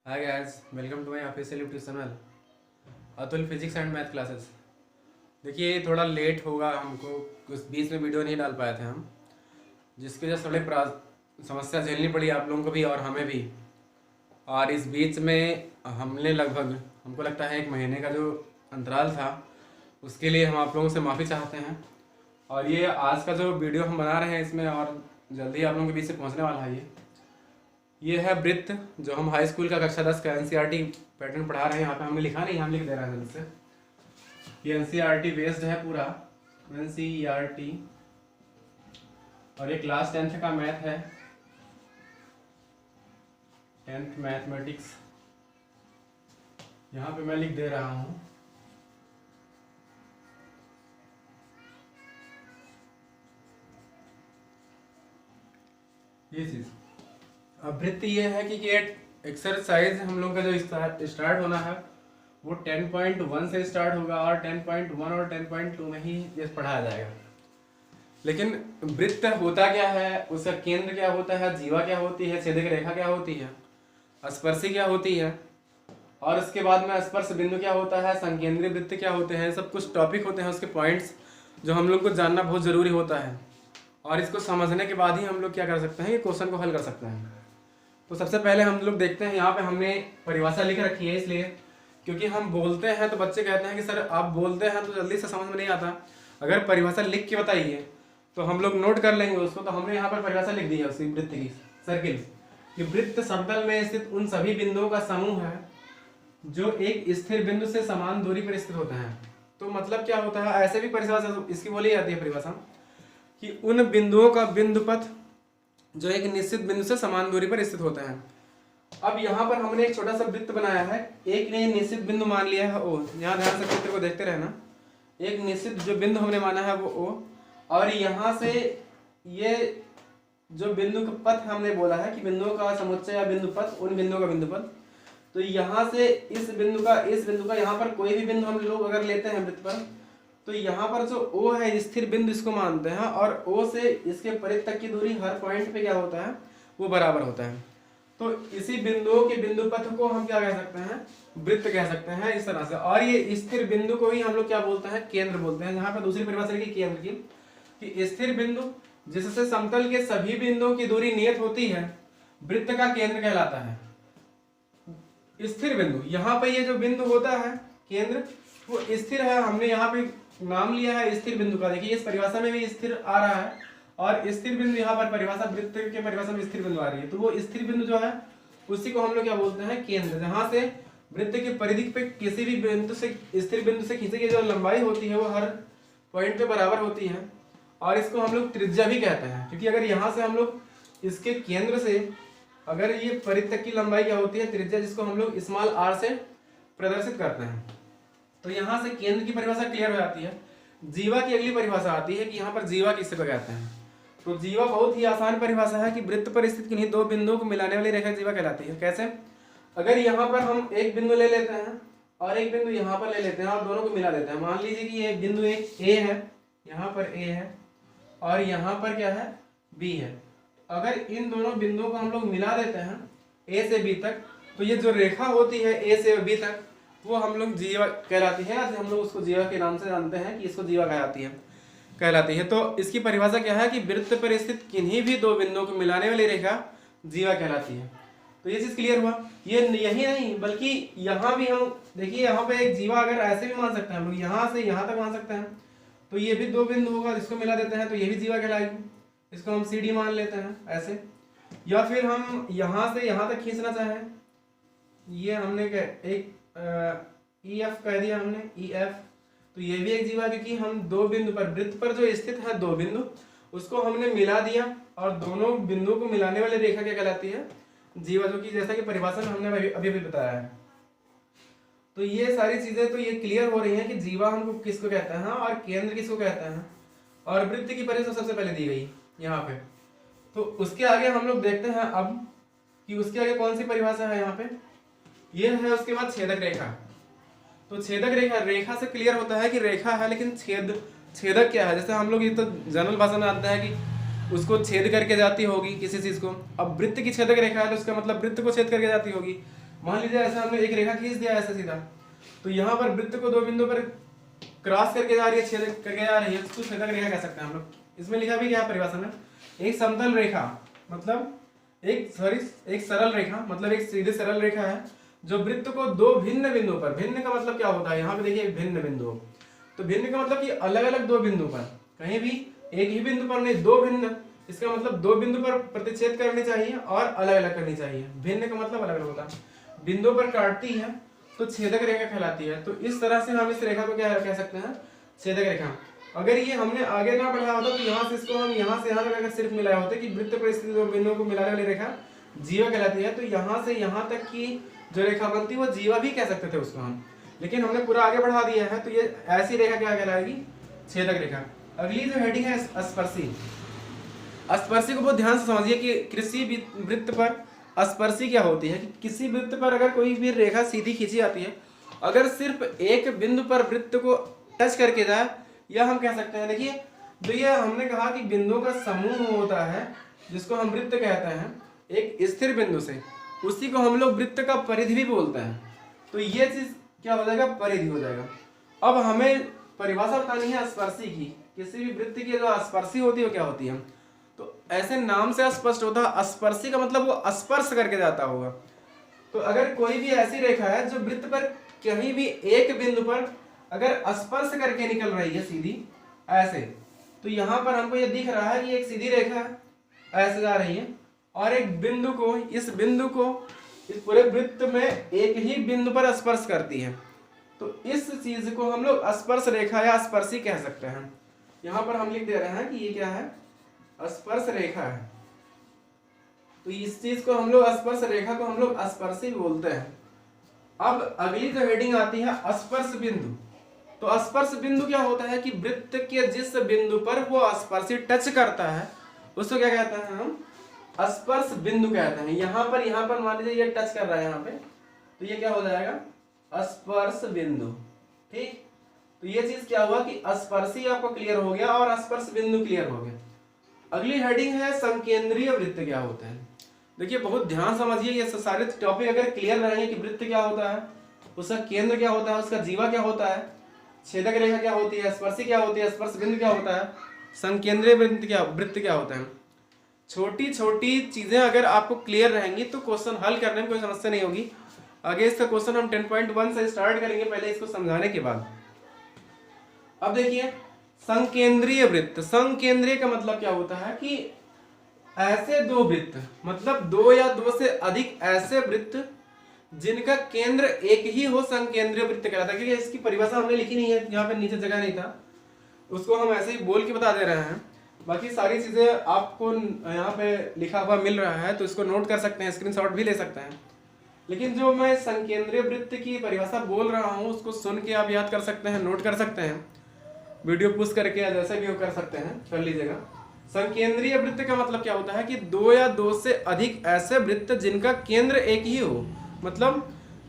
Hi guys, welcome to my official YouTube channel Atul physics and math classes. देखिए थोड़ा late होगा, हमको कुछ बीच में वीडियो नहीं डाल पाए थे हम, जिसकी वजह से थोड़ी समस्या झेलनी पड़ी आप लोगों को भी और हमें भी। और इस बीच में हमने लगभग हमको लगता है 1 महीने का जो अंतराल था, उसके लिए हम आप लोगों से माफ़ी चाहते हैं। और ये आज का जो वीडियो हम बना रहे हैं इसमें और जल्दी आप लोगों के बीच से पहुँचने वाला है। ये है वृत्त, जो हम हाई स्कूल का कक्षा 10 का एनसीईआरटी पैटर्न पढ़ा रहे हैं। यहाँ पे हमने लिखा नहीं, हम लिख दे रहे हैं जल्द से। ये एनसीईआरटी बेस्ड है पूरा, एनसीईआरटी। और ये क्लास 10th का मैथ है, 10th मैथमेटिक्स। यहाँ पे मैं लिख दे रहा हूँ। ये चीज़ अब वृत्त ये है कि ये एक्सरसाइज हम लोग का जो स्टार्ट होना है वो 10.1 से स्टार्ट होगा और 10.1 और 10.2 में ही ये पढ़ाया जाएगा। लेकिन वृत्त होता क्या है, उसका केंद्र क्या होता है, जीवा क्या होती है, छेदक रेखा क्या होती है, स्पर्शी क्या होती है, और उसके बाद में स्पर्श बिंदु क्या होता है, संकेंद्रीय वृत्त क्या होते हैं, सब कुछ टॉपिक होते हैं, उसके पॉइंट्स जो हम लोग को जानना बहुत ज़रूरी होता है। और इसको समझने के बाद ही हम लोग क्या कर सकते हैं, ये क्वेश्चन को हल कर सकते हैं। तो सबसे पहले हम लोग देखते हैं, यहाँ पे हमने परिभाषा लिख रखी है, इसलिए क्योंकि हम बोलते हैं तो बच्चे कहते हैं कि सर आप बोलते हैं तो जल्दी से समझ में नहीं आता, अगर परिभाषा लिख के बताइए तो हम लोग नोट कर लेंगे उसको। तो हमने यहाँ पर परिभाषा लिख दी है उसी वृत्त की, सर्किल कि वृत्त समतल में स्थित उन सभी बिंदुओं का समूह है जो एक स्थिर बिंदु से समान दूरी पर स्थित होते हैं। तो मतलब क्या होता है, ऐसे भी परिभाषा इसकी बोली जाती है परिभाषा कि उन बिंदुओं का बिंदु पथ जो एक निश्चित बिंदु से समान दूरी पर स्थित होते हैं। अब यहाँ पर हमने एक छोटा सा वृत्त बनाया है, एक ने निश्चित बिंदु मान लिया है ओ, यहाँ ध्यान से चित्र को देखते रहना। एक निश्चित जो बिंदु हमने माना है वो ओ, और यहाँ से ये जो बिंदु का पथ हमने बोला है कि बिंदुओं का समुच्चय या बिंदु पथ, उन बिंदुओं का बिंदु पथ। तो यहाँ से इस बिंदु का यहाँ पर कोई भी बिंदु हम लोग अगर लेते हैं वृत्त पर, तो यहाँ पर जो O है स्थिर बिंदु इसको मानते हैं, और O से इसके परिध तक की दूरी हर पॉइंट पे क्या होता है, वो बराबर होता है। तो इसी बिंदुओं के बिंदु पथ को हम क्या कह सकते हैं, वृत्त कह सकते हैं इस तरह से। और ये स्थिर बिंदु को ही हम लोग क्या बोलते हैं, केंद्र बोलते हैं। यहाँ पर दूसरी परिभाषा लिखी केंद्र की, कि स्थिर बिंदु जिससे समतल के सभी बिंदुओं की दूरी नियत होती है, वृत्त का केंद्र कहलाता है। स्थिर बिंदु, यहाँ पे ये जो बिंदु होता है केंद्र, वो स्थिर है। हमने यहाँ पे नाम लिया है स्थिर बिंदु का। देखिए इस परिभाषा में भी स्थिर आ रहा है, और स्थिर बिंदु यहाँ पर परिभाषा वृत्त के परिभाषा में स्थिर बिंदु आ रही है। तो वो स्थिर बिंदु जो है उसी को हम लोग क्या बोलते हैं, केंद्र। जहाँ से वृत्त के परिधि पे किसी भी बिंदु से, स्थिर बिंदु से खींची गई जो लंबाई होती है वो हर पॉइंट पे बराबर होती है, और इसको हम लोग त्रिज्या भी कहते हैं। क्योंकि अगर यहाँ से हम लोग इसके केंद्र से अगर ये परिधि तक की लंबाई क्या होती है, त्रिज्या, जिसको हम लोग स्मॉल r से प्रदर्शित करते हैं। तो यहाँ से केंद्र की परिभाषा क्लियर हो जाती है। जीवा की अगली परिभाषा आती है कि यहाँ पर जीवा किससे कहते हैं। तो जीवा बहुत ही आसान परिभाषा है कि वृत्त पर स्थित किन्हीं दो बिंदुओं को मिलाने वाली रेखा जीवा कहलाती है। कैसे, अगर यहाँ पर हम एक बिंदु ले लेते हैं और एक बिंदु यहाँ पर ले लेते हैं और दोनों को मिला देते हैं। मान लीजिए कि ये बिंदु एक ए है, यहाँ पर ए है, और यहाँ पर क्या है, बी है। अगर इन दोनों बिंदुओं को हम लोग मिला देते हैं ए से बी तक, तो ये जो रेखा होती है ए से बी तक, वो हम लोग जीवा कहलाती है। हम लोग उसको जीवा के नाम से जानते हैं कि इसको जीवा कहलाती है। तो इसकी परिभाषा क्या है कि वृत्त पर स्थित किन्हीं भी दो बिंदुओं को मिलाने वाली रेखा जीवा कहलाती है। तो ये चीज क्लियर हुआ। ये यही नहीं बल्कि यहाँ भी हम देखिए, यहाँ पे एक जीवा अगर ऐसे भी मान सकते हैं हम लोग, यहाँ से यहाँ तक मान सकते हैं, तो ये भी दो बिंदु होगा, इसको मिला देते हैं तो ये भी जीवा कहलाएगी। इसको हम CD मान लेते हैं ऐसे। या फिर हम यहाँ से यहाँ तक खींचना चाहें, ये हमने एक EF कह दिया हमने, EF, तो ये भी एक जीवा, क्योंकि हम दो बिंदु पर, वृत्त पर जो स्थित है दो बिंदु, उसको हमने मिला दिया, और दोनों बिंदुओं को मिलाने वाली रेखा क्या कहलाती है, जीवा, जो कि जैसा कि परिभाषा में हमने अभी बताया है। तो ये सारी चीजें तो ये क्लियर हो रही हैं कि जीवा हमको किसको कहते हैं और केंद्र किसको कहते हैं, और वृत्त की परिभाषा सबसे पहले दी गई यहाँ पे। तो उसके आगे हम लोग देखते हैं अब कि उसके आगे कौन सी परिभाषा है। यहाँ पे ये है, उसके बाद छेदक रेखा। तो छेदक रेखा से क्लियर होता है कि रेखा है, लेकिन छेदक क्या है। जैसे हम लोग ये तो जनरल भाषा में जानते हैं कि उसको छेद करके जाती होगी किसी चीज को। अब वृत्त की छेदक रेखा है तो उसका मतलब वृत्त को छेद करके जाती होगी। मान लीजिए ऐसा हमने एक रेखा खींच दिया ऐसा सीधा, तो यहाँ पर वृत्त को दो बिंदु पर क्रॉस करके जा रही है, छेद करके जा रही है, तो छेदक रेखा कह सकते हैं हम लोग। इसमें लिखा भी क्या है परिभाषा में, एक समतल रेखा मतलब एक सरल रेखा, मतलब एक सीधी सरल रेखा है जो वृत्त को दो भिन्न बिंदु पर, भिन्न का मतलब क्या होता है, यहाँ पे देखिए भिन्न बिंदु, तो भिन्न का मतलब कि अलग अलग दो बिंदु पर, कहीं भी एक ही बिंदु पर नहीं, दो भिन्न, इसका मतलब दो बिंदु पर प्रतिच्छेद करनी चाहिए और अलग अलग करनी चाहिए। भिन्न का मतलब अलग अलग होता है। बिंदु पर काटती है तो छेदक रेखा कहलाती है। तो इस तरह से हम इस रेखा को क्या कह सकते हैं, छेदक रेखा। अगर ये हमने आगे ना बढ़ाया होता तो यहाँ से इसको हम यहाँ से यहाँ तक अगर सिर्फ मिलाया होता कि वृत्त पर स्थित दो बिंदुओं को मिलाने वाली रेखा जीवा कहलाती है, तो यहाँ से यहाँ तक की जो रेखा बनती है वो जीवा भी कह सकते थे उसको हम, लेकिन हमने पूरा आगे बढ़ा दिया है तो ये ऐसी रेखा क्या कहलाएगी, छेदक रेखा। अगली जो हेडिंग है स्पर्शी। स्पर्शी को बहुत ध्यान से समझिए कि किसी भी वृत्त पर स्पर्शी क्या होती है, कि किसी वृत्त पर अगर कोई भी रेखा सीधी खींची जाती है, अगर सिर्फ एक बिंदु पर वृत्त को टच करके जाए, या हम कह सकते हैं, देखिए तो ये हमने कहा कि बिंदुओं का समूह होता है जिसको हम वृत्त कहते हैं, एक स्थिर बिंदु से, उसी को हम लोग वृत्त का परिधि भी बोलते हैं। तो ये चीज क्या हो जाएगा, परिधि हो जाएगा। अब हमें परिभाषा बतानी है स्पर्शी की, किसी भी वृत्त की जो स्पर्शी होती है वो क्या होती है। तो ऐसे नाम से स्पष्ट होता है, स्पर्शी का मतलब वो स्पर्श करके जाता होगा। तो अगर कोई भी ऐसी रेखा है जो वृत्त पर कहीं भी एक बिंदु पर अगर स्पर्श करके निकल रही है सीधी ऐसे, तो यहाँ पर हमको ये दिख रहा है कि एक सीधी रेखा ऐसे जा रही है और एक बिंदु को, इस बिंदु को इस पूरे वृत्त में एक ही बिंदु पर स्पर्श करती है, तो इस चीज को हम लोग स्पर्श रेखा या स्पर्शी कह सकते हैं। यहाँ पर हम लिख दे रहे हैं कि ये क्या है, स्पर्श रेखा है। तो इस चीज को हम लोग, स्पर्श रेखा को हम लोग स्पर्शी बोलते हैं। अब अगली जो हेडिंग आती है स्पर्श बिंदु। तो स्पर्श बिंदु क्या होता है कि वृत्त के जिस बिंदु पर वो स्पर्शी टच करता है उसको क्या कहते हैं हम, स्पर्श बिंदु कहते हैं। यहाँ पर मान लीजिए ये टच कर रहा है यहाँ पे, तो ये क्या हो जाएगा, स्पर्श बिंदु। ठीक, तो ये चीज क्या हुआ कि स्पर्शी आपको क्लियर हो गया और स्पर्श बिंदु क्लियर हो गया। अगली हेडिंग है संकेंद्रीय वृत्त क्या होता है। देखिए बहुत ध्यान समझिए, ये सारे टॉपिक अगर क्लियर रहेंगे कि वृत्त क्या होता है, उसका केंद्र क्या होता है, उसका जीवा क्या होता है, छेदक रेखा क्या होती है, स्पर्शी क्या होती है, स्पर्श बिंदु क्या होता है, संकेंद्रीय वृत्त क्या होता है, छोटी छोटी चीजें अगर आपको क्लियर रहेंगी तो क्वेश्चन हल करने में कोई समस्या नहीं होगी। आगे इसका क्वेश्चन हम 10.1 से स्टार्ट करेंगे, पहले इसको समझाने के बाद। अब देखिए संकेंद्रीय वृत्त, संकेंद्रीय का मतलब क्या होता है कि ऐसे दो वृत्त, मतलब दो या दो से अधिक ऐसे वृत्त जिनका केंद्र एक ही हो, संकेंद्रीय वृत्त कहलाता है। क्योंकि इसकी परिभाषा हमने लिखी नहीं है, यहाँ पे नीचे जगह नहीं था, उसको हम ऐसे ही बोल के बता दे रहे हैं। बाकी सारी चीजें आपको यहाँ पे लिखा हुआ मिल रहा है, तो इसको नोट कर सकते हैं, स्क्रीनशॉट भी ले सकते हैं। लेकिन जो मैं संकेंद्रीय वृत्त की परिभाषा बोल रहा हूँ उसको सुन के आप याद कर सकते हैं, नोट कर सकते हैं, वीडियो पुश करके या जैसे भी कर सकते हैं, कर लीजिएगा। संकेंद्रीय वृत्त का मतलब क्या होता है कि दो या दो से अधिक ऐसे वृत्त जिनका केंद्र एक ही हो, मतलब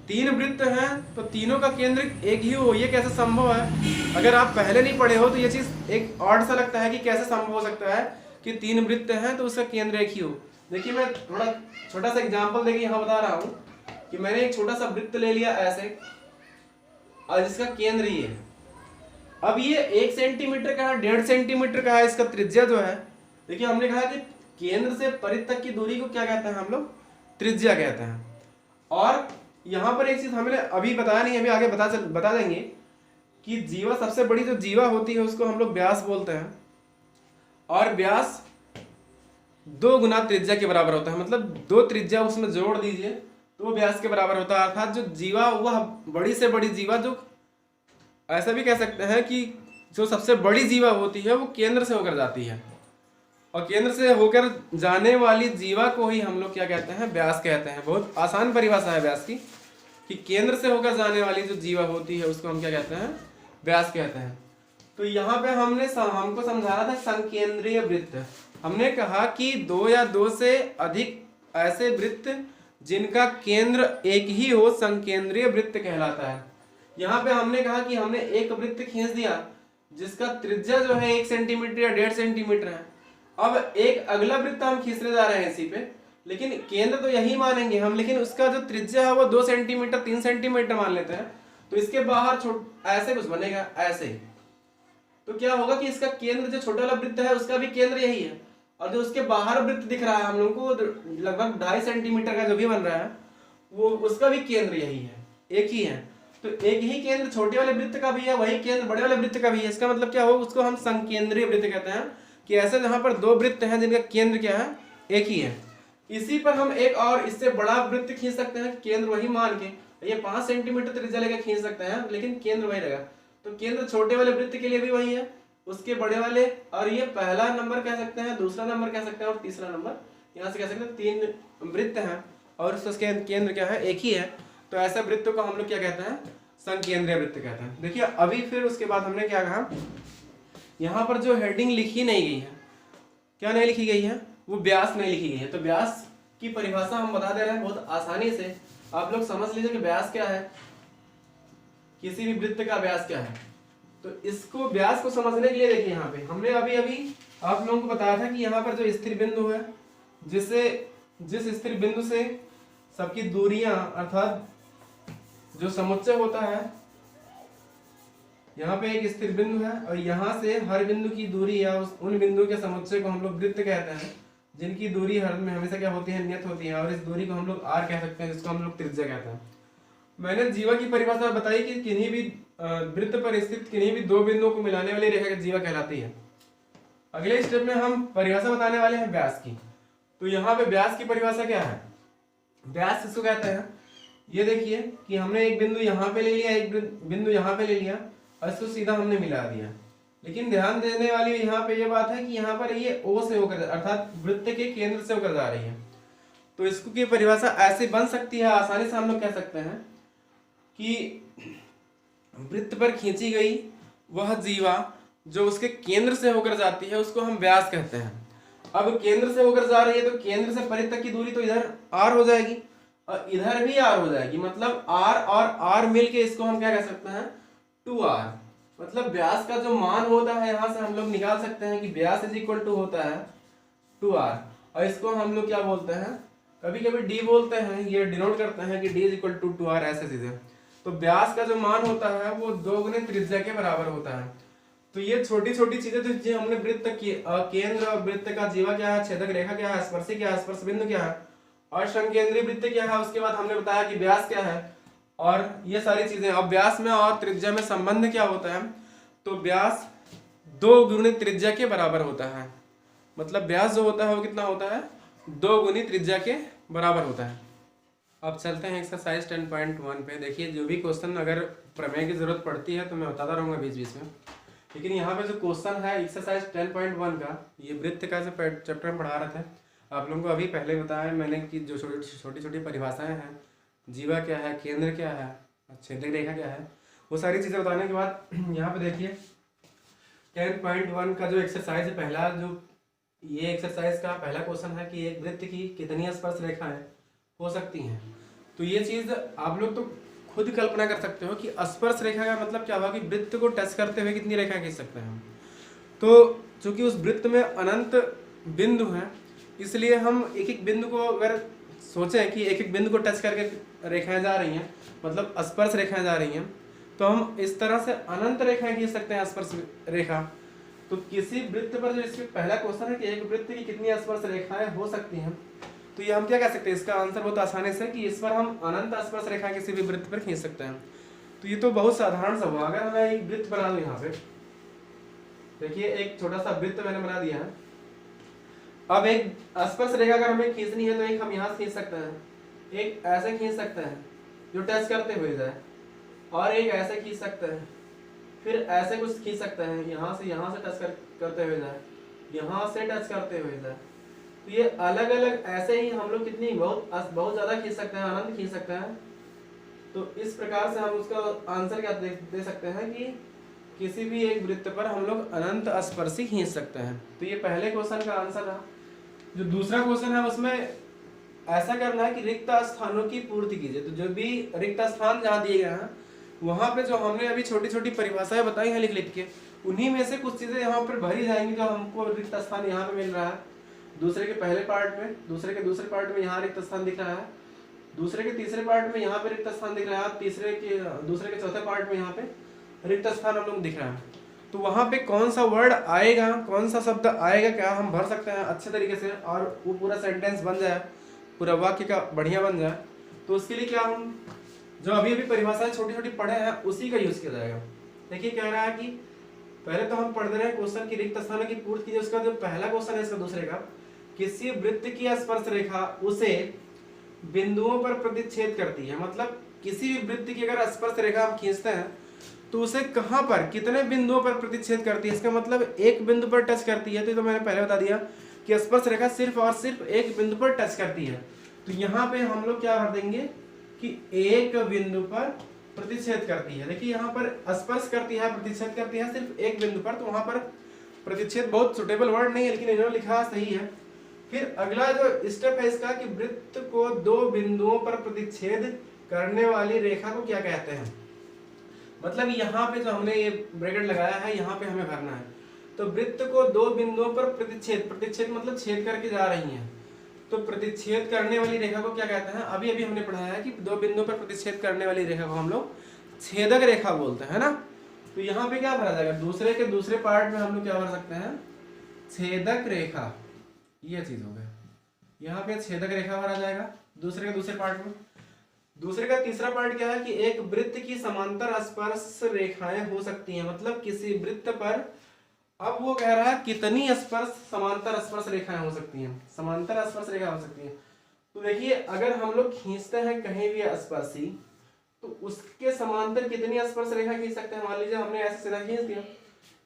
तीन वृत्त हैं तो तीनों का केंद्र एक ही हो। ये कैसे संभव है, अगर आप पहले नहीं पढ़े हो तो ये चीज एक ऑड सा लगता है कि कैसे संभव हो सकता है कि तीन वृत्त हैं तो उसका केंद्र एक ही हो। देखिए मैं थोड़ा छोटा सा एग्जांपल देके यहाँ बता रहा हूँ कि मैंने एक छोटा सा वृत्त ले लिया ऐसे और जिसका केंद्र ये है। अब ये 1 सेंटीमीटर का है, 1.5 सेंटीमीटर का है, इसका त्रिज्या जो है, देखिए हमने कहा कि केंद्र से परिध तक की दूरी को क्या कहते हैं हम लोग, त्रिज्या कहते हैं। और यहाँ पर एक चीज हमने अभी बताया नहीं, अभी आगे बता देंगे कि जीवा, सबसे बड़ी जो जीवा होती है उसको हम लोग व्यास बोलते हैं, और व्यास 2 गुना त्रिज्या के बराबर होता है, मतलब 2 त्रिज्या उसमें जोड़ दीजिए तो वो व्यास के बराबर होता है। अर्थात जो जीवा, वह बड़ी से बड़ी जीवा, जो ऐसा भी कह सकते हैं कि जो सबसे बड़ी जीवा होती है वो केंद्र से होकर जाती है, और केंद्र से होकर जाने वाली जीवा को ही हम लोग क्या कहते हैं, व्यास कहते हैं। बहुत आसान परिभाषा है व्यास की, कि केंद्र से होकर जाने वाली जो जीवा होती है उसको हम क्या कहते हैं, व्यास कहते हैं। तो यहाँ पे हमको समझाना था संकेंद्रीय वृत्त। हमने कहा कि 2 या 2 से अधिक ऐसे वृत्त जिनका केंद्र एक ही हो, संकेंद्रीय वृत्त कहलाता है। यहाँ पे हमने कहा कि हमने एक वृत्त खींच दिया जिसका त्रिज्या जो है 1 सेंटीमीटर या 1.5 सेंटीमीटर है। अब एक अगला वृत्त हम खींचने जा रहे हैं इसी पे, लेकिन केंद्र तो यही मानेंगे हम, लेकिन उसका जो त्रिज्या है वो 2 सेंटीमीटर 3 सेंटीमीटर मान लेते हैं, तो इसके बाहर ऐसे कुछ बनेगा ऐसे। तो क्या होगा कि इसका केंद्र जो छोटा वाला वृत्त है उसका भी केंद्र यही है, और जो उसके बाहर वृत्त दिख रहा है हम लोग को लगभग 2.5 सेंटीमीटर का जो भी बन रहा है वो उसका भी केंद्र यही है, एक ही है। तो एक ही केंद्र छोटे वाले वृत्त का भी है, वही केंद्र बड़े वाले वृत्त का भी है। इसका मतलब क्या हो, उसको हम संकेंद्रीय वृत्त कहते हैं, कि ऐसे जहां पर दो वृत्त हैं जिनका केंद्र क्या है, एक ही है। इसी पर हम एक और इससे बड़ा वृत्त खींच सकते हैं, केंद्र वही मान के, ये 5 सेंटीमीटर त्रिज्या लेकर खींच सकते हैं, लेकिन केंद्र वही रहेगा। तो केंद्र छोटे वाले वृत्त के लिए भी वही है, उसके बड़े वाले, और ये पहला नंबर कह सकते हैं, दूसरा नंबर कह सकते हैं, और तीसरा नंबर यहाँ से कह सकते हैं। 3 वृत्त हैं और उसके केंद्र क्या है, एक ही है। तो ऐसे वृत्त को हम लोग क्या कहते हैं, संकेंद्रीय वृत्त कहते हैं। देखिए अभी फिर उसके बाद हमने क्या कहा, यहाँ पर जो हेडिंग लिखी नहीं गई है, क्या नहीं लिखी गई है, वो व्यास नहीं लिखी गई है। तो व्यास की परिभाषा हम बता दे रहे हैं बहुत आसानी से, आप लोग समझ लीजिए कि व्यास क्या है, किसी भी वृत्त का व्यास क्या है। तो इसको व्यास को समझने के लिए देखिए, यहाँ पे हमने अभी अभी आप लोगों को बताया था कि यहाँ पर जो स्थिर बिंदु है, जिस स्थिर बिंदु से सबकी दूरियां अर्थात जो समुच्चय होता है, यहाँ पे एक स्थिर बिंदु है और यहाँ से हर बिंदु की दूरी या उन बिंदु के समुच्चय को हम लोग वृत्त कहते हैं, जिनकी दूरी हर में हमेशा क्या होती है, नियत होती है, और इस दूरी को हम लोग r कह सकते हैं, जिसको हम लोग त्रिज्या कहते हैं। मैंने जीवा की परिभाषा बताई कि किन्हीं भी वृत्त पर स्थित किन्हीं भी 2 बिंदुओं को मिलाने वाली रेखा जीवा कहलाती है। अगले स्टेप में हम परिभाषा बताने वाले हैं व्यास की। तो यहाँ पे व्यास की परिभाषा क्या है, व्यास किसको कहते हैं, ये देखिए कि हमने एक बिंदु यहाँ पे ले लिया, एक बिंदु यहाँ पे ले लिया और इसको सीधा हमने मिला दिया। लेकिन ध्यान देने वाली यहाँ पे ये बात है कि यहाँ पर ये O से होकर अर्थात वृत्त के केंद्र से होकर जा रही है। तो इसको की परिभाषा ऐसे बन सकती है, आसानी से हम लोग कह सकते हैं कि वृत्त पर खींची गई वह जीवा जो उसके केंद्र से होकर जाती है उसको हम व्यास कहते हैं। अब केंद्र से होकर जा रही है तो केंद्र से परे तक की दूरी तो इधर r हो जाएगी और इधर भी r हो जाएगी, मतलब r और r मिल के इसको हम क्या कह सकते हैं, 2r। मतलब व्यास का जो मान होता है यहाँ से हम लोग निकाल सकते हैं कि व्यास इज इक्वल टू होता है 2r, और इसको हम लोग क्या बोलते हैं, कभी कभी d बोलते हैं, ये डिनोट करते हैं कि d is equal to 2r, ऐसे चीजें। तो व्यास का जो मान होता है वो 2 गुने त्रिज्या के बराबर होता है। तो ये छोटी छोटी चीजें जो हमने वृत्त की केंद्र और वृत्त का जीवा क्या है, छेदक रेखा क्या है, स्पर्शी क्या है, स्पर्श बिंदु क्या है, और संकेंद्रीय वृत्त क्या है, उसके बाद हमने बताया कि व्यास क्या है, और ये सारी चीजें। अब व्यास में और त्रिज्या में संबंध क्या होता है, तो व्यास 2 गुने त्रिज्या के बराबर होता है। मतलब व्यास जो होता है वो कितना होता है, 2 गुनी त्रिज्या के बराबर होता है। अब चलते हैं एक्सरसाइज 10.1 पे। देखिए जो भी क्वेश्चन अगर प्रमेय की जरूरत पड़ती है तो मैं बताता रहूंगा बीच बीच में, लेकिन यहाँ पे जो क्वेश्चन है एक्सरसाइज 10.1 का, ये वृत्त का जो चैप्टर में पढ़ा रहे थे आप लोगों को, अभी पहले बताया मैंने कि जो छोटी छोटी परिभाषाएं हैं, जीवा क्या है, केंद्र क्या है, छेदक रेखा क्या है, वो सारी चीज़ें बताने के बाद यहाँ पे देखिए 10.1 का जो एक्सरसाइज है पहला, जो ये एक्सरसाइज का पहला क्वेश्चन है कि एक वृत्त की कितनी स्पर्श रेखाएं हो सकती हैं। तो ये चीज़ आप लोग तो खुद कल्पना कर सकते हो कि स्पर्श रेखा का मतलब क्या हुआ कि वृत्त को टच करते हुए कितनी रेखाएं खींच सकते हैं। तो चूंकि उस वृत्त में अनंत बिंदु हैं, इसलिए हम एक एक बिंदु को अगर सोचें कि एक एक बिंदु को टच करके रेखाएं जा रही हैं, मतलब स्पर्श रेखाएं जा रही हैं, तो हम इस तरह से अनंत रेखाएं खींच सकते हैं, स्पर्श रेखा। तो किसी वृत्त पर जो इसके पहला क्वेश्चन है कि एक वृत्त की कितनी स्पर्श रेखाएं हो सकती हैं, तो ये हम क्या कह सकते हैं, इसका आंसर बहुत आसानी से कि इस पर हम अनंत स्पर्श रेखा किसी भी वृत्त पर खींच सकते हैं। तो ये तो बहुत साधारण सा हुआ। अगर मैं एक वृत्त बना दूं, यहाँ पे देखिए एक छोटा सा वृत्त मैंने बना दिया है। अब एक स्पर्श रेखा अगर हमें खींचनी है तो एक हम यहाँ से खींच सकते हैं, एक ऐसे खींच सकते हैं जो टच करते हुए जाए, और एक ऐसे खींच सकते हैं, फिर ऐसे कुछ खींच सकते हैं यहाँ से टच करते हुए जाए, यहाँ से टच करते हुए जाए। तो ये अलग अलग ऐसे ही हम लोग कितनी बहुत ज़्यादा खींच सकते हैं, अनंत खींच सकते हैं। तो इस प्रकार से हम उसका आंसर क्या दे सकते हैं कि किसी भी एक वृत्त पर हम लोग अनंत स्पर्शी खींच सकते हैं। तो ये पहले क्वेश्चन का आंसर था। जो दूसरा क्वेश्चन है उसमें ऐसा करना है कि रिक्त स्थानों की पूर्ति कीजिए। तो जो भी रिक्त स्थान जहाँ दिए गए हैं वहाँ पे जो हमने अभी छोटी छोटी परिभाषाएं बताई हैं लिख लिख के, उन्हीं में से कुछ चीज़ें यहाँ पर भरी जाएंगी जो हमको रिक्त स्थान यहाँ पे मिल रहा है। दूसरे के पहले पार्ट में, दूसरे के दूसरे पार्ट में यहाँ रिक्त स्थान दिख रहा है, दूसरे के तीसरे पार्ट में यहाँ पे रिक्त स्थान दिख रहा है, तीसरे के दूसरे के चौथे पार्ट में यहाँ पे रिक्त स्थान हम लोग दिख रहा है। तो वहाँ पे कौन सा वर्ड आएगा, कौन सा शब्द आएगा, क्या हम भर सकते हैं अच्छे तरीके से और वो पूरा सेंटेंस बन जाए, पूरा वाक्य का बढ़िया बन जाए। तो उसके लिए क्या हम जो अभी अभी परिभाषाएं छोटी छोटी पढ़े हैं उसी का यूज किया जाएगा। देखिए कह रहा है कि पहले तो हम पढ़ दे रहे हैं क्वेश्चन की रिक्त स्थानों की पूर्ति कीजिए। उसका जो पहला क्वेश्चन है इसका दूसरे का, किसी वृत्त की स्पर्श रेखा उसे बिंदुओं पर प्रतिच्छेद करती है। मतलब किसी भी वृत्त की अगर स्पर्श रेखा हम खींचते हैं तो उसे कहाँ पर कितने बिंदुओं पर प्रतिच्छेद करती है। इसका मतलब एक बिंदु पर टच करती है। तो मैंने पहले बता दिया कि स्पर्श रेखा सिर्फ और सिर्फ एक बिंदु पर टच करती है। तो यहाँ पे हम लोग क्या भर देंगे कि एक बिंदु पर प्रतिच्छेद करती है। देखिए यहाँ पर स्पर्श करती है, प्रतिच्छेद करती है सिर्फ एक बिंदु पर, तो वहां पर प्रतिच्छेद बहुत सुटेबल वर्ड नहीं है, लेकिन इन्होंने लिखा सही है। फिर अगला जो स्टेप है इसका कि वृत्त को दो बिंदुओं पर प्रतिच्छेद करने वाली रेखा को क्या कहते हैं। मतलब यहाँ पे जो हमने ये ब्रैकेट लगाया है यहाँ पे हमें भरना है। तो वृत्त को दो बिंदुओं पर प्रतिच्छेद, प्रतिच्छेद मतलब छेद करके जा रही है, तो प्रतिच्छेद करने वाली रेखा को क्या कहते हैं। अभी अभी हमने पढ़ा है कि दो बिंदुओं पर प्रतिच्छेद करने वाली रेखा को हम लोग छेदक रेखा बोलते हैं ना। तो यहाँ पे क्या भरा जाएगा, दूसरे के दूसरे पार्ट में हम लोग क्या भर सकते हैं, छेदक रेखा, ये चीज हो गया। यहाँ पे छेदक रेखा भरा जाएगा दूसरे के दूसरे पार्ट में। दूसरे का तीसरा पार्ट क्या है कि एक वृत्त की समांतर स्पर्श रेखाएं हो सकती हैं। मतलब किसी वृत्त पर, अब वो कह रहा है कितनी स्पर्श समांतर स्पर्श रेखाएं हो सकती हैं, समांतर स्पर्श रेखा हो सकती है। तो देखिए अगर हम लोग खींचते हैं कहीं भी स्पर्शी तो उसके समांतर कितनी स्पर्श रेखा खींच सकते हैं। मान लीजिए हमने ऐसे सीधा खींच दिया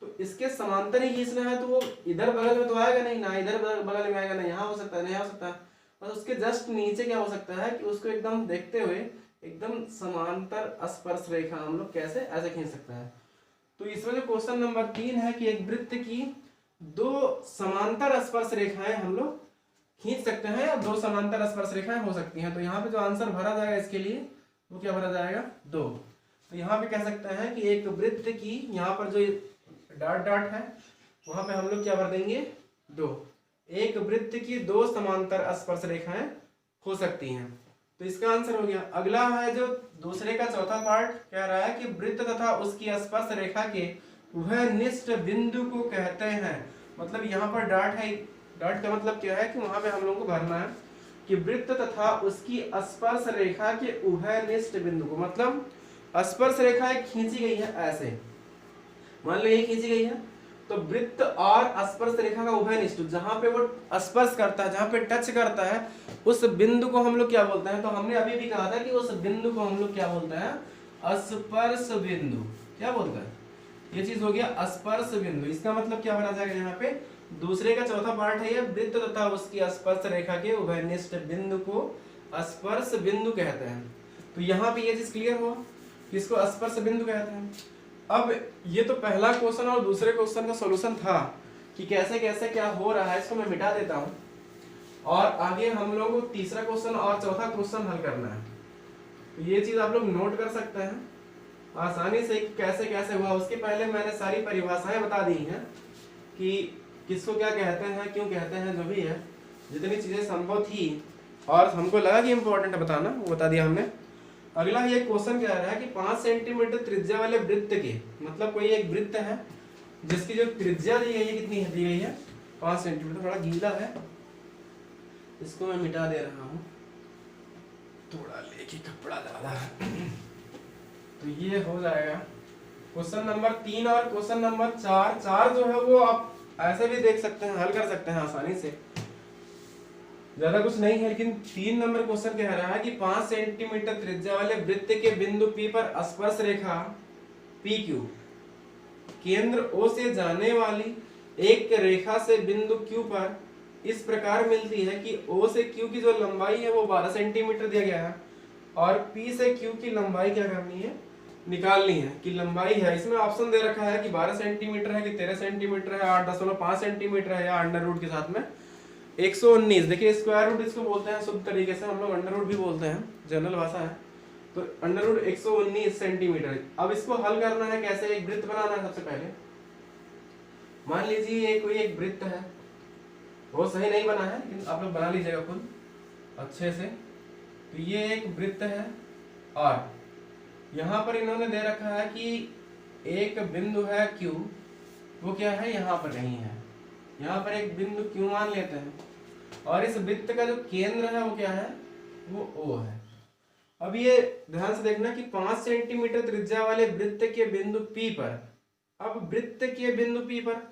तो इसके समांतर ही खींचना है, तो वो इधर बगल में तो आएगा नहीं, ना इधर बगल में आएगा, ना यहाँ हो सकता है, नहीं हो सकता है। बस उसके जस्ट नीचे क्या हो सकता है कि उसको एकदम देखते हुए एकदम समांतर स्पर्श रेखा हम लोग कैसे ऐसे खींच सकते हैं। तो इसमें जो क्वेश्चन नंबर 3 है कि एक वृत्त की दो समांतर स्पर्श रेखाएं हम लोग खींच सकते हैं या दो समांतर स्पर्श रेखाएं हो सकती हैं। तो यहाँ पे जो आंसर भरा जाएगा इसके लिए वो क्या भरा जाएगा, 2। तो यहाँ पे कह सकते हैं कि एक वृत्त की, यहाँ पर जो डॉट डॉट है वहां पे हम लोग क्या भर देंगे, 2। एक वृत्त की दो समांतर स्पर्श रेखाएं हो सकती हैं। तो इसका आंसर हो गया। अगला है जो दूसरे का चौथा पार्ट कह रहा है कि वृत्त तथा उसकी स्पर्श रेखा के वह निष्ठ बिंदु को कहते हैं। मतलब यहाँ पर डॉट है, डॉट का मतलब क्या है कि वहां पे हम लोग को भरना है कि वृत्त तथा उसकी स्पर्श रेखा के उभयनिष्ठ बिंदु को, मतलब स्पर्श रेखा एक खींची गई है ऐसे, मान लो ये खींची गई है, तो वृत्त और स्पर्श रेखा का उभयनिष्ठ जहां पे वो स्पर्श करता है, जहां पे टच करता है, उस बिंदु को हम लोग क्या बोलते हैं। तो हमने अभी भी कहा था कि उस बिंदु को हम लोग क्या बोलते हैं, स्पर्श बिंदु। क्या बोलते हैं, ये चीज हो गया स्पर्श बिंदु। इसका मतलब क्या बना जाएगा, यहाँ पे दूसरे का चौथा पार्ट है ये, वृत्त तथा उसकी स्पर्श रेखा के उभयनिष्ठ बिंदु को स्पर्श बिंदु कहते हैं। तो यहाँ पे ये चीज क्लियर हुआ कि इसको स्पर्श बिंदु कहते हैं। अब ये तो पहला क्वेश्चन और दूसरे क्वेश्चन का सॉल्यूशन था कि कैसे कैसे क्या हो रहा है, इसको मैं मिटा देता हूँ और आगे हम लोग को तीसरा क्वेश्चन और चौथा क्वेश्चन हल करना है। तो ये चीज आप लोग नोट कर सकते हैं आसानी से कैसे कैसे हुआ। उसके पहले मैंने सारी परिभाषाएं बता दी हैं कि किसको क्या कहते हैं, क्यों कहते हैं, जो भी है जितनी चीजें संभव थी और हमको लगा कि इम्पोर्टेंट बताना वो बता दिया हमने। अगला ये क्वेश्चन कह रहा है कि 5 सेंटीमीटर त्रिज्या वाले वृत्त के, मतलब कोई एक वृत्त है जिसकी जो त्रिज्या दी गई है, कितनी है दी गई है, 5 सेंटीमीटर। थोड़ा गीला है, इसको मैं मिटा दे रहा हूँ, थोड़ा लेके कपड़ा ज्यादा है। तो ये हो जाएगा क्वेश्चन नंबर 3 और क्वेश्चन नंबर 4। 4 जो है वो आप ऐसे भी देख सकते हैं, हल कर सकते हैं आसानी से, ज्यादा कुछ नहीं है। लेकिन 3 नंबर क्वेश्चन कह रहा है कि 5 सेंटीमीटर त्रिज्या वाले वृत्त के बिंदु P पर स्पर्श रेखा PQ केंद्र O से जाने वाली एक रेखा से बिंदु Q पर इस प्रकार मिलती है कि O से Q की जो लंबाई है वो 12 सेंटीमीटर दिया गया है और P से Q की लंबाई क्या करनी है, निकालनी है कि लंबाई है। इसमें ऑप्शन दे रखा है कि 12 सेंटीमीटर है कि 13 सेंटीमीटर है, 8.5 सेंटीमीटर है या अंडर रूट के साथ में 119। देखिए स्क्वायर रूट इसको बोलते हैं शुद्ध तरीके से, हम लोग अंडर रूट भी बोलते हैं, जनरल भाषा है। तो अंडर रूट 119 सेंटीमीटर। अब इसको हल करना है कैसे, एक वृत्त बनाना है। सबसे पहले मान लीजिए ये कोई एक वृत्त है, बहुत सही नहीं बना है लेकिन आप लोग बना लीजिएगा खुद अच्छे से। तो ये एक वृत्त है और यहाँ पर इन्होंने दे रखा है कि एक बिंदु है Q, वो क्या है यहाँ पर नहीं है, यहाँ पर एक बिंदु Q मान लेते हैं और इस वृत्त का जो केंद्र है वो क्या है, वो O है। अब ये ध्यान से देखना कि 5 सेंटीमीटर त्रिज्या वाले वृत्त के बिंदु P पर, अब वृत्त के बिंदु P पर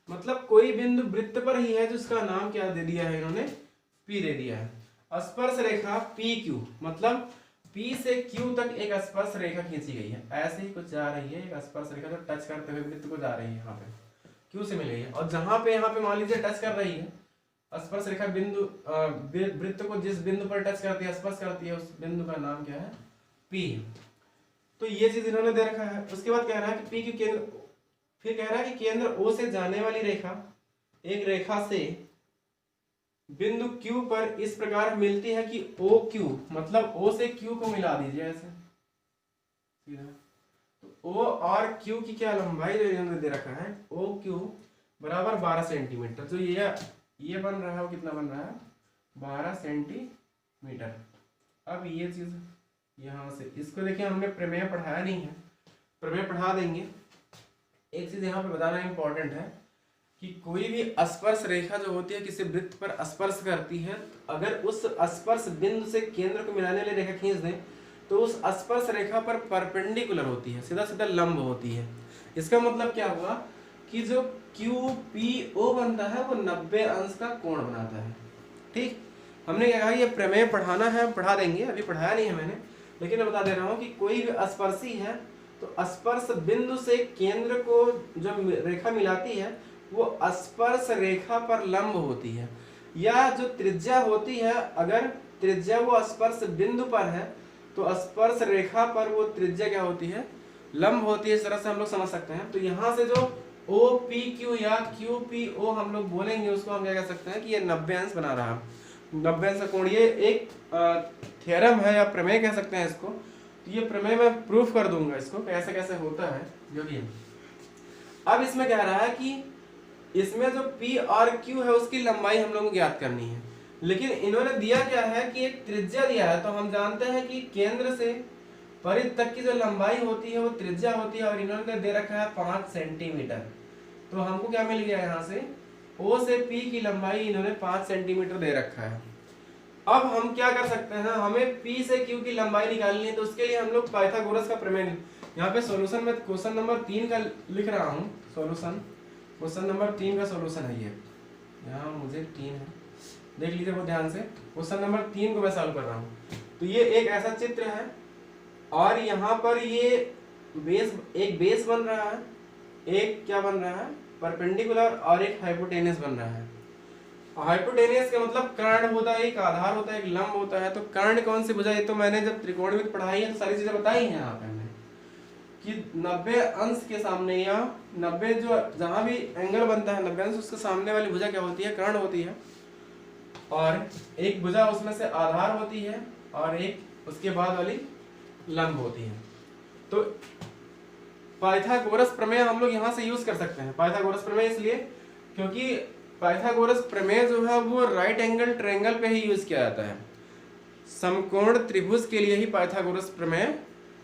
मतलब कोई बिंदु वृत्त पर ही है जिसका नाम क्या दे दिया है इन्होंने, P दे दिया है। स्पर्श रेखा PQ मतलब P से Q तक एक स्पर्श रेखा खींची गई है, ऐसे ही कुछ जा रही है एक स्पर्श रेखा जो टच करते हुए वृत्त को जा रही है, यहाँ पे Q से मिल गई है। और जहां पे यहाँ पे मान लीजिए टच कर रही है स्पर्श रेखा बिंदु वृत्त को, जिस बिंदु पर टच करती है स्पर्श करती है उस बिंदु का नाम क्या है, P। तो ये चीज इन्होंने दे रखा है। उसके बाद कह रहा है कि P के केंद्र, फिर कह रहा है कि केंद्र O से जाने वाली रेखा एक रेखा से बिंदु Q पर इस प्रकार मिलती है कि OQ मतलब O से Q को मिला दीजिए ऐसे सीधा। तो O और Q की क्या लंबाई जो इन्होंने दे रखा है, OQ बराबर 12 सेंटीमीटर। जो ये बन रहा है वो कितना बन रहा है, 12 सेंटीमीटर। अब ये चीज यहाँ से इसको देखिए, हमने प्रमेय पढ़ाया नहीं है, प्रमेय पढ़ा देंगे। एक चीज यहाँ पे बताना इंपॉर्टेंट है कि कोई भी स्पर्श रेखा जो होती है किसी वृत्त पर स्पर्श करती है, अगर उस स्पर्श बिंदु से केंद्र को मिलाने वाली रेखा खींच दें तो उस स्पर्श रेखा पर परपेंडिकुलर होती है, सीधा सीधा लंब होती है। इसका मतलब क्या हुआ कि जो QPO बनता है वो 90 अंश का कोण बनाता है। ठीक, हमने क्या कहा, ये प्रमेय पढ़ाना है, पढ़ा देंगे, अभी पढ़ाया नहीं है मैंने, लेकिन मैं बता दे रहा हूँ कि कोई भी स्पर्शी है तो स्पर्श बिंदु से केंद्र को जो रेखा मिलाती है वो स्पर्श रेखा पर लंब होती है, या जो त्रिज्या होती है, अगर त्रिज्या वो स्पर्श बिंदु पर है तो स्पर्श रेखा पर वो त्रिज्या क्या होती है, लंब होती है। इस तरह से हम लोग समझ सकते हैं। तो यहाँ से जो OPQ या QPO हम लोग बोलेंगे उसको हम क्या कह सकते हैं कि ये 90 अंश बना रहा है, 90 अंश का कोण। ये एक थ्योरम है या प्रमेय कह सकते हैं इसको। तो ये प्रमेय मैं प्रूफ कर दूंगा इसको कैसे कैसे होता है जो भी है। अब इसमें कह रहा है कि इसमें जो P और Q है उसकी लंबाई हम लोग को ज्ञात करनी है, लेकिन इन्होंने दिया क्या है कि एक त्रिज्या दिया है। तो हम जानते हैं कि केंद्र से परिधि तक की जो लंबाई होती है वो त्रिज्या होती है, और इन्होंने दे रखा है 5 सेंटीमीटर। तो हमको क्या मिल गया यहाँ से, O से P की लंबाई इन्होंने 5 सेंटीमीटर दे रखा है। अब हम क्या कर सकते हैं, हमें P से Q की लंबाई निकालनी है, तो उसके लिए हम लोग पाइथागोरस का प्रमेय, यहाँ पे सॉल्यूशन में क्वेश्चन नंबर 3 का लिख रहा हूँ, सॉल्यूशन क्वेश्चन नंबर 3 का सॉल्यूशन है ये, यहाँ मुझे 3 है, देख लीजिए वो ध्यान से। क्वेश्चन नंबर 3 को मैं सॉल्व कर रहा हूँ। तो ये एक ऐसा चित्र है और यहाँ पर ये बेस, एक बेस बन रहा है, एक क्या बन रहा है, परपेंडिकुलर, और एक हाइपोटेनस बन रहा है। हाइपोटेनस का मतलब कर्ण होता है, एक आधार होता है, एक लंब होता है। तो कर्ण कौन सी भुजा, ये तो मैंने जब त्रिकोणमिति पढ़ाई है तो सारी चीजें बताई हैं यहाँ पे हमने कि 90 अंश के सामने, या 90 जो जहां भी एंगल बनता है 90 अंश, उसके सामने वाली भुजा क्या होती है, कर्ण होती है। और एक भुजा उसमें से आधार होती है और एक उसके बाद वाली लंब होती है। तो पाइथागोरस प्रमेय हम लोग यहाँ से यूज कर सकते हैं। पाइथागोरस प्रमेय इसलिए क्योंकि पाइथागोरस प्रमेय जो है वो राइट एंगल ट्रायंगल पे ही यूज किया जाता है। समकोण त्रिभुज के लिए ही पाइथागोरस प्रमेय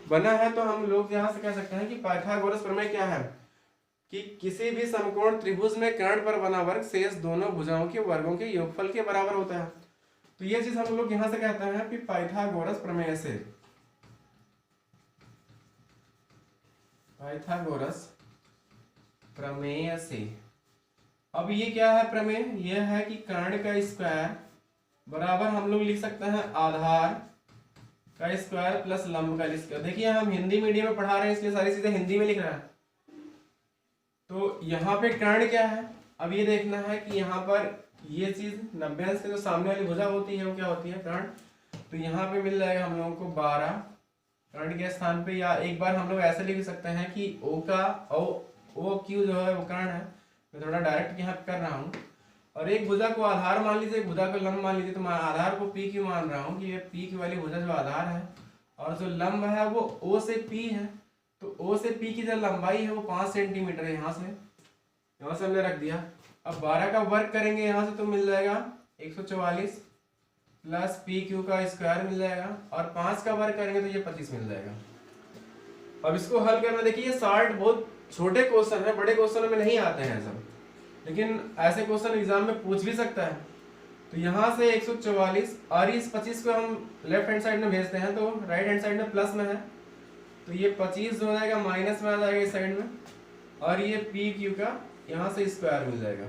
बना है। तो हम लोग यहाँ से कह सकते हैं कि पाइथागोरस प्रमेय क्या है कि किसी भी समकोण त्रिभुज में कर्ण पर बना वर्ग शेष दोनों भुजाओं के वर्गों के योगफल के बराबर होता है। तो ये चीज हम लोग यहाँ से कहते हैं कि पाइथागोरस प्रमेय से, पाइथागोरस प्रमेय से। अब ये क्या है प्रमेय, यह है कि कर्ण का स्क्वायर बराबर हम लोग लिख सकते हैं आधार का स्क्वायर प्लस लंब का स्क्वायर। देखिए हम हिंदी मीडियम में पढ़ा रहे हैं इसलिए सारी चीजें हिंदी में लिख रहे हैं। तो यहाँ पे कर्ण क्या है, अब ये देखना है कि यहाँ पर ये चीज 90 अंश से जो सामने वाली भुजा होती है वो क्या होती है, कर्ण। तो यहाँ पे मिल जाएगा हम लोगों को 12 कर्ण के स्थान पे, या एक बार हम लोग ऐसे लिख सकते हैं कि OQ जो है वो कर्ण है। मैं थोड़ा डायरेक्ट यहाँ कर रहा हूँ। और एक भुजा को आधार मान लीजिए, एक भुजा को लंब मान लीजिए। तो मैं आधार को PQ मान रहा हूँ कि ये PQ वाली भुजा जो आधार है, और जो लंब है वो O से P है। तो O से P की जो लंबाई है वो 5 सेंटीमीटर है यहाँ से, यहाँ से हमने रख दिया। अब 12 का वर्ग करेंगे यहाँ से तो मिल जाएगा 144 प्लस पी क्यू का स्क्वायर मिल जाएगा, और 5 का वर्ग करेंगे तो ये 25 मिल जाएगा। अब इसको हल करना, देखिए ये 60 बहुत छोटे क्वेश्चन है, बड़े क्वेश्चनों में नहीं आते हैं सब, लेकिन ऐसे क्वेश्चन एग्जाम में पूछ भी सकता है। तो यहाँ से 144 और इस 25 को हम लेफ्ट हैंड साइड में भेजते हैं तो राइट हैंड साइड में प्लस में है, तो ये 25 हो जाएगा माइनस में आ जाएगा इस साइड में, और ये पी क्यू का यहाँ से स्क्वायर मिल जाएगा।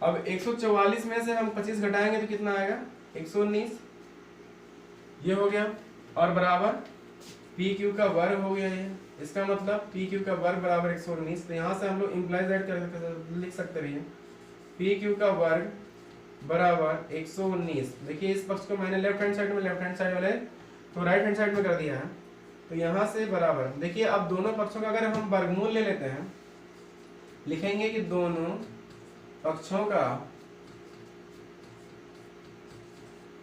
अब 144 में से हम 25 घटाएंगे तो कितना आएगा 119, ये हो गया, और बराबर पी क्यू का वर्ग हो गया ये। इसका मतलब पी क्यू का वर्ग बराबर 119। तो यहाँ से हम लोग इम्प्लाइज ऐड कर लिख सकते रहिए, पी क्यू का वर्ग बराबर 119। देखिए इस पक्ष को मैंने लेफ्ट हैंड साइड में, लेफ्ट हैंड साइड वाले तो राइट हैंड साइड में कर दिया है। तो यहाँ से बराबर, देखिए अब दोनों पक्षों का अगर हम वर्गमूल ले लेते हैं, लिखेंगे कि दोनों पक्षों का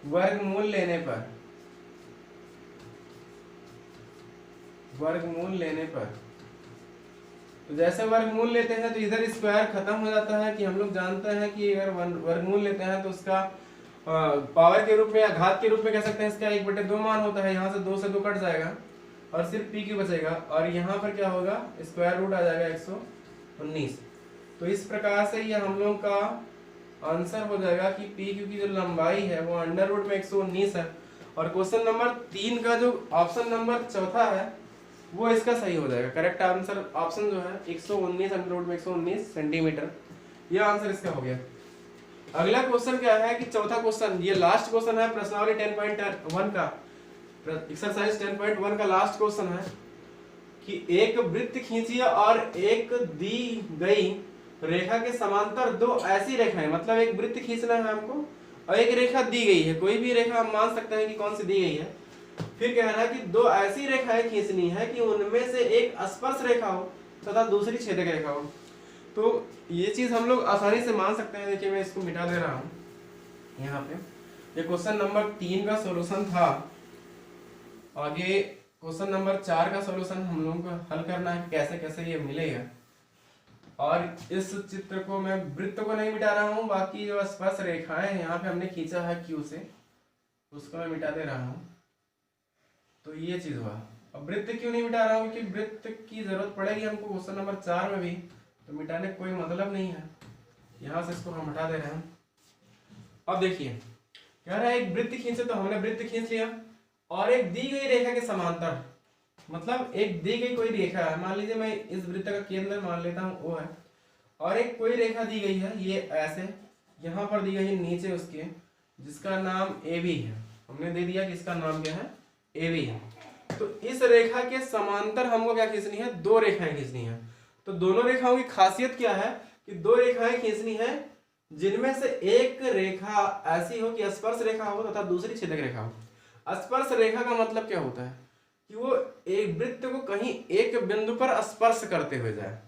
वर्गमूल लेने पर, वर्गमूल लेने पर, तो जैसे वर्गमूल लेते हैं तो इधर स्क्वायर खत्म हो जाता है, कि हम लोग जानते हैं कि अगर वर्गमूल लेते हैं तो उसका पावर के रूप में या घात के रूप में कह सकते हैं, इसका 1/2 मान होता है। यहाँ से 2 से 2 कट जाएगा और सिर्फ पी क्यू बचेगा, और यहाँ पर क्या होगा स्क्वायर रूट आ जाएगा 119। तो इस प्रकार से ये हम लोग का आंसर हो जाएगा कि पी क्यू की जो लंबाई है वो अंडर रूट में 119 है। और क्वेश्चन नंबर 3 का जो ऑप्शन नंबर चौथा है वो इसका सही हो जाएगा। करेक्ट आंसर ऑप्शन जो है 119 अंडर रूट में 119 सेंटीमीटर, ये आंसर इसका हो गया। अगला क्वेश्चन क्या है कि चौथा क्वेश्चन, ये लास्ट क्वेश्चन है प्रश्नावली 10.1 का, एक्सरसाइज 10.1 का लास्ट क्वेश्चन है कि एक वृत्त खींचिए और एक दी गई रेखा के समांतर दो ऐसी रेखाएं, मतलब एक वृत्त खींचना है हमको और एक रेखा दी गई है, कोई भी रेखा हम मान सकते हैं कि कौन सी दी गई है। फिर कह रहा है कि दो ऐसी रेखाएं खींचनी है कि उनमें से एक स्पर्श रेखा हो तथा दूसरी छेदक रेखा हो। तो ये चीज हम लोग आसानी से मान सकते हैं। देखिए मैं इसको मिटा दे रहा हूँ यहाँ पे। ये क्वेश्चन नंबर 3 का सॉल्यूशन था। आगे क्वेश्चन नंबर 4 का सॉल्यूशन हम लोगों को हल करना है, कैसे कैसे ये मिलेगा। और इस चित्र को मैं वृत्त को नहीं मिटा रहा हूँ, बाकी जो स्पर्श रेखाएं यहाँ पे हमने खींचा है क्यू से, उसको मैं मिटा दे रहा हूँ। तो ये चीज हुआ। अब वृत्त क्यों नहीं मिटा रहा हूँ, क्योंकि वृत्त की जरूरत पड़ेगी हमको क्वेश्चन नंबर 4 में भी, तो मिटाने का कोई मतलब नहीं है। यहाँ से इसको हम हटा दे रहे हैं। अब देखिए कह रहा है एक वृत्त खींचे, तो हमने वृत्त खींच लिया और एक दी गई रेखा के समांतर, मतलब एक दी गई कोई रेखा है, मान लीजिए मैं इस वृत्त का केंद्र मान लेता हूँ वो है, और एक कोई रेखा दी गई है ये ऐसे, यहाँ पर दी गई है नीचे उसके, जिसका नाम ए बी है। हमने दे दिया कि इसका नाम क्या है, ए बी है। तो इस रेखा के समांतर हमको क्या खींचनी है, दो रेखाएं खींचनी है। तो दोनों रेखाओं की खासियत क्या है कि दो रेखाएं खींचनी है जिनमें से एक रेखा ऐसी हो कि स्पर्श रेखा हो तथा दूसरी छेदक रेखा हो। स्पर्श रेखा का मतलब क्या होता है कि वो एक वृत्त को कहीं एक बिंदु पर स्पर्श करते हुए जाए।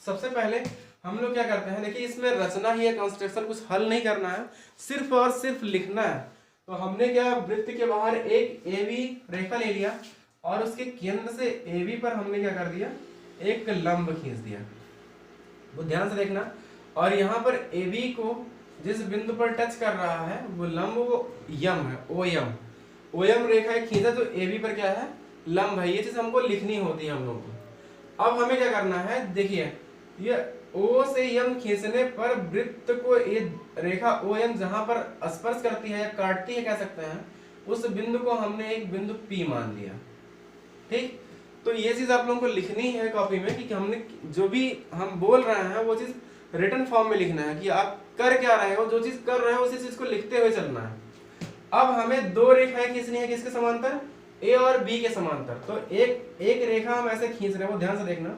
सबसे पहले हम लोग क्या करते हैं, देखिए इसमें रचना ही है, कंस्ट्रक्शन कुछ हल नहीं करना है, सिर्फ और सिर्फ लिखना है। तो हमने क्या, वृत्त के बाहर एक ए बी रेखा ले लिया और उसके केंद्र से ए बी पर हमने क्या कर दिया, एक लंब खींच दिया। वो ध्यान से देखना। और यहाँ पर ए बी को जिस बिंदु पर टच कर रहा है वो लंब वो यम है, ओ यम, ओ यम रेखा खींचा तो ए बी पर क्या है, लंब है। ये चीज हमको लिखनी होती है हम लोग को। अब हमें क्या करना है, देखिए ये ओ से यम खींचने पर वृत्त को ये रेखा ओ यम जहां पर स्पर्श करती है या काटती है कह सकते हैं, उस बिंदु को हमने एक बिंदु पी मान लिया। ठीक, तो ये चीज आप लोगों को लिखनी है कॉपी में कि हमने जो भी हम बोल रहे हैं वो चीज रिटन फॉर्म में लिखना है कि आप कर क्या रहे हो, जो चीज कर रहे हो उसी चीज को लिखते हुए चलना है। अब हमें दो रेखाएं खींचनी है, किसके समांतर, ए और बी के समांतर। तो एक रेखा हम ऐसे खींच रहे हैं, वो ध्यान से देखना,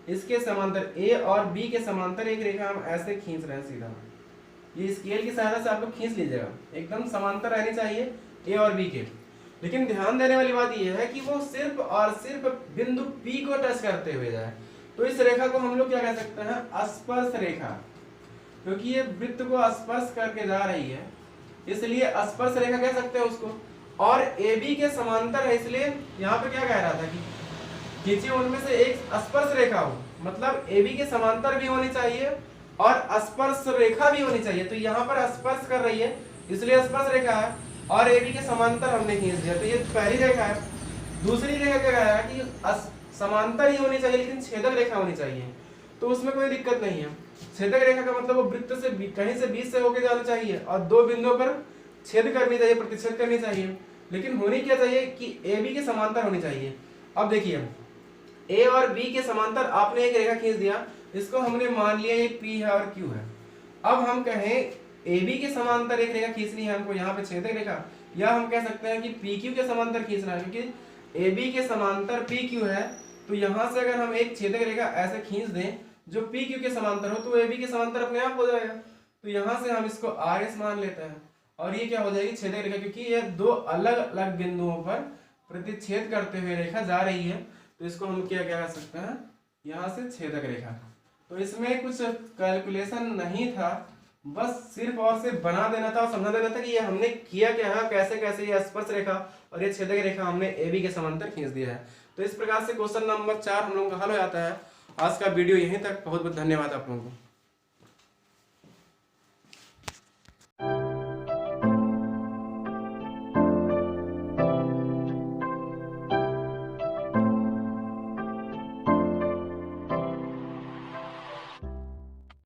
इसके समांतर ए और बी के समांतर एक रेखा हम ऐसे खींच रहे हैं सीधा। ये स्केल की सहायता से आप लोग खींच लीजिएगा, एकदम समांतर रहनी चाहिए ए और बी के। लेकिन ध्यान देने वाली बात यह है कि वो सिर्फ और सिर्फ बिंदु पी को टच करते हुए जाए। तो इस रेखा को हम लोग क्या कह सकते हैं, स्पर्श रेखा, क्योंकि ये वृत्त को स्पर्श करके जा रही है इसलिए स्पर्श रेखा कह सकते हैं उसको। और ए बी के समांतर है, इसलिए यहाँ पे क्या कह रहा था कि खींचिए उनमें से एक स्पर्श रेखा हो, मतलब ए बी के समांतर भी होनी चाहिए और स्पर्श रेखा भी होनी चाहिए। तो यहाँ पर स्पर्श कर रही है इसलिए स्पर्श रेखा है, और ए बी के समांतर हमने खींच दिया, तो ये पहली रेखा है। दूसरी रेखा क्या है कि समांतर ही होनी चाहिए लेकिन छेदक रेखा होनी चाहिए, तो उसमें कोई दिक्कत नहीं है। छेदक रेखा का मतलब वो वृत्त से कहीं से बीच से होके जाना चाहिए और दो बिंदुओं पर छेद करनी चाहिए, प्रतिच्छेद करनी चाहिए, लेकिन होनी क्या चाहिए कि ए बी के समांतर होनी चाहिए। अब देखिए ए और बी के समांतर आपने एक रेखा खींच दिया, इसको हमने मान लिया ये पी है और क्यू है। अब हम कहें ए बी के समांतर एक रेखा खींचनी है हमको यहाँ पे छेदक रेखा, या हम कह सकते हैं कि पी क्यू के समांतर खींचना है, क्योंकि ए बी के समांतर पी क्यू है। तो यहाँ से अगर हम एक छेदक रेखा ऐसे खींच दें जो पी क्यू के समांतर हो तो ए बी के समांतर अपने आप हो जाएगा। तो यहाँ से हम इसको आर एस मान लेते हैं और ये क्या हो जाएगी छेदक रेखा, क्योंकि ये दो अलग अलग बिंदुओं पर प्रतिच्छेद करते हुए रेखा जा रही है, तो इसको हम क्या कह सकते हैं यहाँ से छेदक रेखा। तो इसमें कुछ कैलकुलेशन नहीं था, बस सिर्फ और सिर्फ बना देना था और समझा देना था कि ये हमने किया क्या है, कैसे कैसे ये स्पर्श रेखा और ये छेदक रेखा हमने ए बी के समांतर खींच दिया है। तो इस प्रकार से क्वेश्चन नंबर 4 हम लोगों का हल हो जाता है। आज का वीडियो यहीं तक, बहुत बहुत धन्यवाद आप लोगों को।